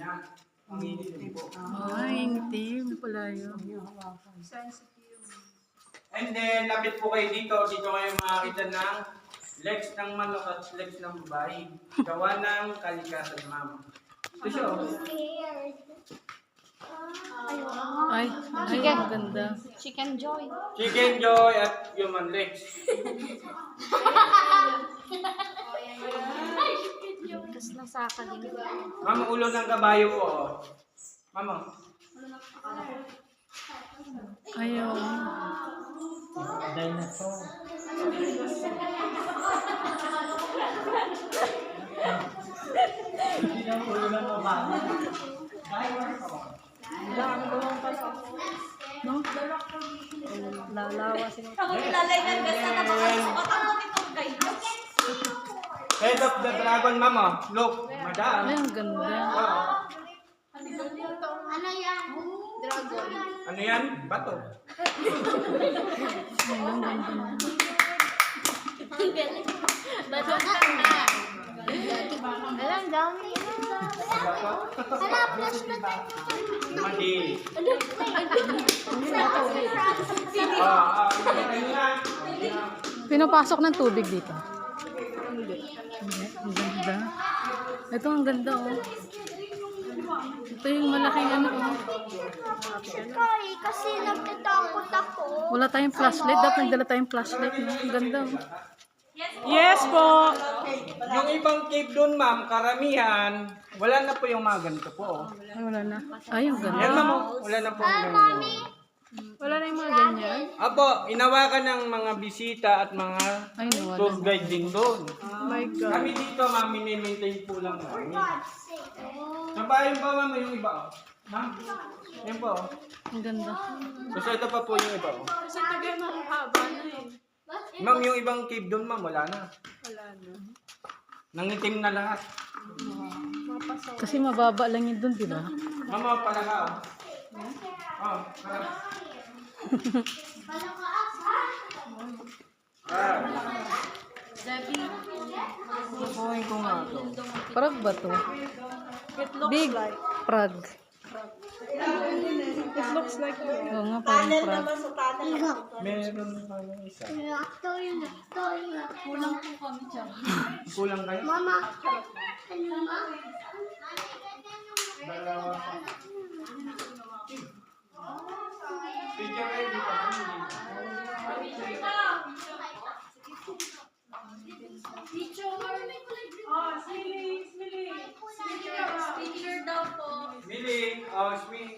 niya. Ang init din po. Ay, itim pala yun. And then, lapit po kayo dito. Dito kayo makakita ng legs ng manok at legs ng babae. Gawa ng kalikasan, ma'am. Ito siya, oh. Ay, ang ganda. Chicken Joy. Chicken joy at human legs. Tapos nasaka din. Ma'am, ulo ng kabayo po, oh. Ma'am, oh. Ayaw. Dinosaur. Hindi na ulo ng babae. Dinosaur. No? Lalawa sila. Ako nilalay ng gasa na makasukat ako nitong guys. Head of the dragon, ma'am, oh. Look, madam. Ay, ang ganda. Oh. Ano yan? Dragon. Ano yan? Bato. Ay, ang ganda na. Bato na. Alam, dami. Bato. Hala, flash na tayo. Mali. Ano Ano yan? Pinapasok ng tubig dito. Hindi. Ang ganda. Ito ang ganda, oh. Ito yung malaking ano, oh. kasi nagtatakot ako. Wala tayong flashlight. Dapat nagdala tayong flashlight, no? Ang ganda, oh. Yes po. Yung ibang cave doon, ma'am, karamihan, wala na po yung mga ganito po. Oh. Ay, wala na. Ay, ang ganda. Yan, ma'am, oh. Wala na po yung ganito. Wala na yung mga ganyan. Apo, inawakan ng mga bisita at mga Ay, nawala. tour guide din doon. Oh my God. Kami dito, ma'am, mini-maintain po lang namin. Sa bahay pa, ma'am, yung iba, oh. Ma'am, yan po, oh. Ang ganda. Kasi ito pa po yung iba, oh. Kasi tagal mahaba na eh. Ma'am, yung ibang cave doon, ma'am, wala na. Wala na. Nangitim na lahat. Kasi mababa lang yun dun, di ba? Ma'am, oh, palaka, oh. Oh, palaka. Kukuhin ko nga ito. Prag ba to? Big prag. It looks like Oo nga, parang prag. Meron pa yung isa. kulang po kami dyan. Kulang kayo? Mama, ano ma? Dalawa pa. Picture kayo dito. Picture daw po. Mili, oh, swing.